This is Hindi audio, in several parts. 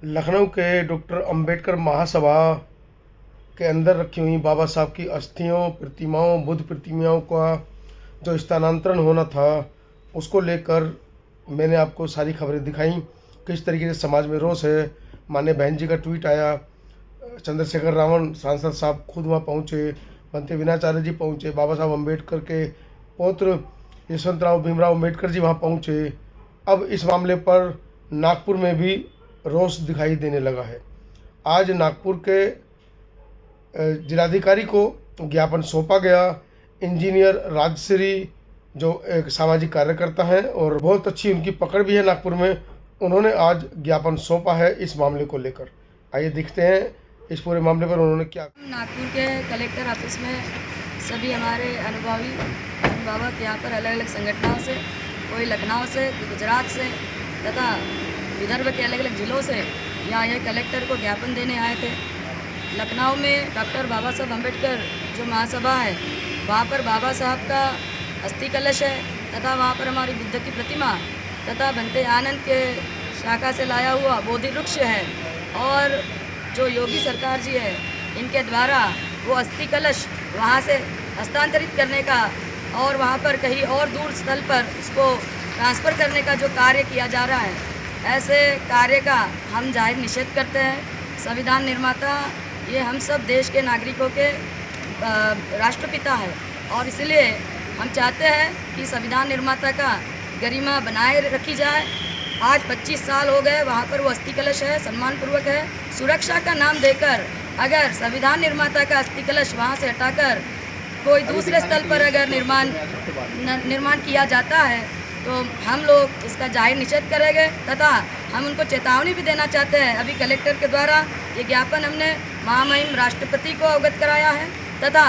लखनऊ के डॉक्टर अंबेडकर महासभा के अंदर रखी हुई बाबा साहब की अस्थियों, प्रतिमाओं, बुद्ध प्रतिमाओं का जो स्थानांतरण होना था, उसको लेकर मैंने आपको सारी खबरें दिखाई। किस तरीके से समाज में रोष है। माननीय बहन जी का ट्वीट आया, चंद्रशेखर रावण सांसद साहब खुद वहाँ पहुँचे, बनते विनाचार्य जी पहुँचे, बाबा साहब अम्बेडकर के पौत्र यशवंतराव भीमराव अम्बेडकर जी वहाँ पहुँचे। अब इस मामले पर नागपुर में भी रोष दिखाई देने लगा है। आज नागपुर के जिलाधिकारी को ज्ञापन सौंपा गया। इंजीनियर राजश्री जो एक सामाजिक कार्यकर्ता हैं और बहुत अच्छी उनकी पकड़ भी है नागपुर में, उन्होंने आज ज्ञापन सौंपा है इस मामले को लेकर। आइए देखते हैं इस पूरे मामले पर उन्होंने क्या। नागपुर के कलेक्टर ऑफिस में सभी हमारे अनुभवी अभिभावक यहाँ पर अलग अलग संगठनों से, कोई लखनऊ से, कोई गुजरात से तथा विदर्भ के अलग अलग जिलों से यहाँ ये कलेक्टर को ज्ञापन देने आए थे। लखनऊ में डॉक्टर बाबा साहब अम्बेडकर जो महासभा है, वहाँ पर बाबा साहब का अस्थि कलश है तथा वहाँ पर हमारी बुद्ध की प्रतिमा तथा बनते आनंद के शाखा से लाया हुआ बोधि वृक्ष है। और जो योगी सरकार जी है, इनके द्वारा वो अस्थि कलश वहाँ से हस्तांतरित करने का और वहाँ पर कहीं और दूर स्थल पर इसको ट्रांसफ़र करने का जो कार्य किया जा रहा है, ऐसे कार्य का हम जाहिर निषेध करते हैं। संविधान निर्माता ये हम सब देश के नागरिकों के राष्ट्रपिता है और इसलिए हम चाहते हैं कि संविधान निर्माता का गरिमा बनाए रखी जाए। आज 25 साल हो गए, वहाँ पर वो अस्थि कलश है, सम्मानपूर्वक है। सुरक्षा का नाम देकर अगर संविधान निर्माता का अस्थि कलश वहाँ से हटाकर कोई दूसरे स्थल पर अगर निर्माण किया जाता है तो हम लोग इसका जाहिर निषेध करेंगे तथा हम उनको चेतावनी भी देना चाहते हैं। अभी कलेक्टर के द्वारा ये ज्ञापन हमने महामहिम राष्ट्रपति को अवगत कराया है तथा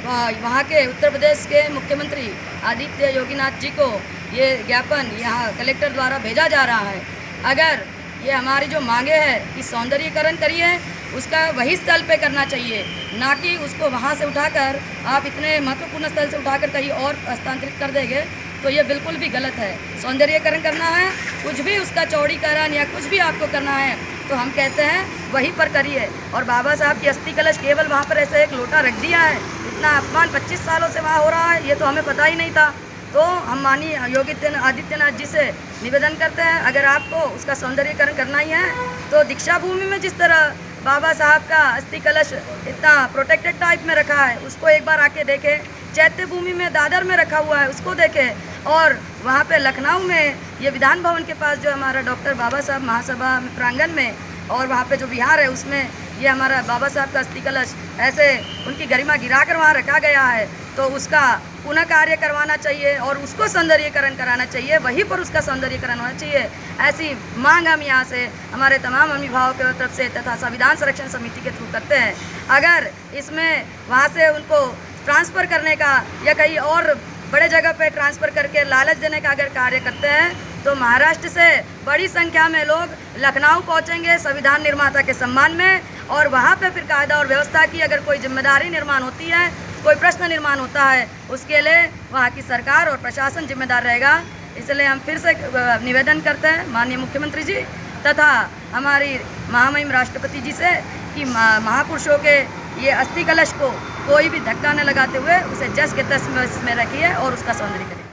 वहाँ के उत्तर प्रदेश के मुख्यमंत्री आदित्य योगीनाथ जी को ये ज्ञापन यहाँ कलेक्टर द्वारा भेजा जा रहा है। अगर ये हमारी जो मांगे है कि सौंदर्यीकरण करिए, उसका वही स्थल पे करना चाहिए, ना कि उसको वहाँ से उठाकर आप इतने महत्वपूर्ण स्थल से उठाकर कहीं और हस्तांतरित कर देंगे, तो ये बिल्कुल भी गलत है। सौंदर्यीकरण करना है, कुछ भी उसका चौड़ीकरण या कुछ भी आपको करना है तो हम कहते हैं वहीं पर करिए। और बाबा साहब की अस्थि कलश केवल वहाँ पर ऐसे एक लोटा रख दिया है, इतना अपमान 25 सालों से वहाँ हो रहा है, ये तो हमें पता ही नहीं था। तो हम माननीय योगी आदित्यनाथ जी से निवेदन करते हैं, अगर आपको उसका सौंदर्यीकरण करना ही है तो दीक्षा भूमि में जिस तरह बाबा साहब का अस्थि कलश इतना प्रोटेक्टेड टाइप में रखा है, उसको एक बार आके देखें। चैत्य भूमि में दादर में रखा हुआ है, उसको देखें। और वहाँ पे लखनऊ में ये विधान भवन के पास जो हमारा डॉक्टर बाबा साहब महासभा प्रांगण में और वहाँ पे जो विहार है, उसमें ये हमारा बाबा साहब का अस्थि कलश ऐसे उनकी गरिमा गिराकर वहाँ रखा गया है, तो उसका पुनः कार्य करवाना चाहिए और उसको सौंदर्यीकरण कराना चाहिए, वहीं पर उसका सौंदर्यीकरण होना चाहिए। ऐसी मांग हम यहाँ से हमारे तमाम अभिभावकों की तरफ से तथा संविधान संरक्षण समिति के थ्रू करते हैं। अगर इसमें वहाँ से उनको ट्रांसफ़र करने का या कहीं और बड़े जगह पे ट्रांसफ़र करके लालच देने का अगर कार्य करते हैं तो महाराष्ट्र से बड़ी संख्या में लोग लखनऊ पहुंचेंगे संविधान निर्माता के सम्मान में, और वहां पे फिर कायदा और व्यवस्था की अगर कोई जिम्मेदारी निर्माण होती है, कोई प्रश्न निर्माण होता है, उसके लिए वहां की सरकार और प्रशासन जिम्मेदार रहेगा। इसलिए हम फिर से निवेदन करते हैं माननीय मुख्यमंत्री जी तथा हमारी महामहिम राष्ट्रपति जी से कि महापुरुषों के ये अस्थि कलश को कोई भी धक्का न लगाते हुए उसे जस के तस में रखिए और उसका सौंदर्य करिए।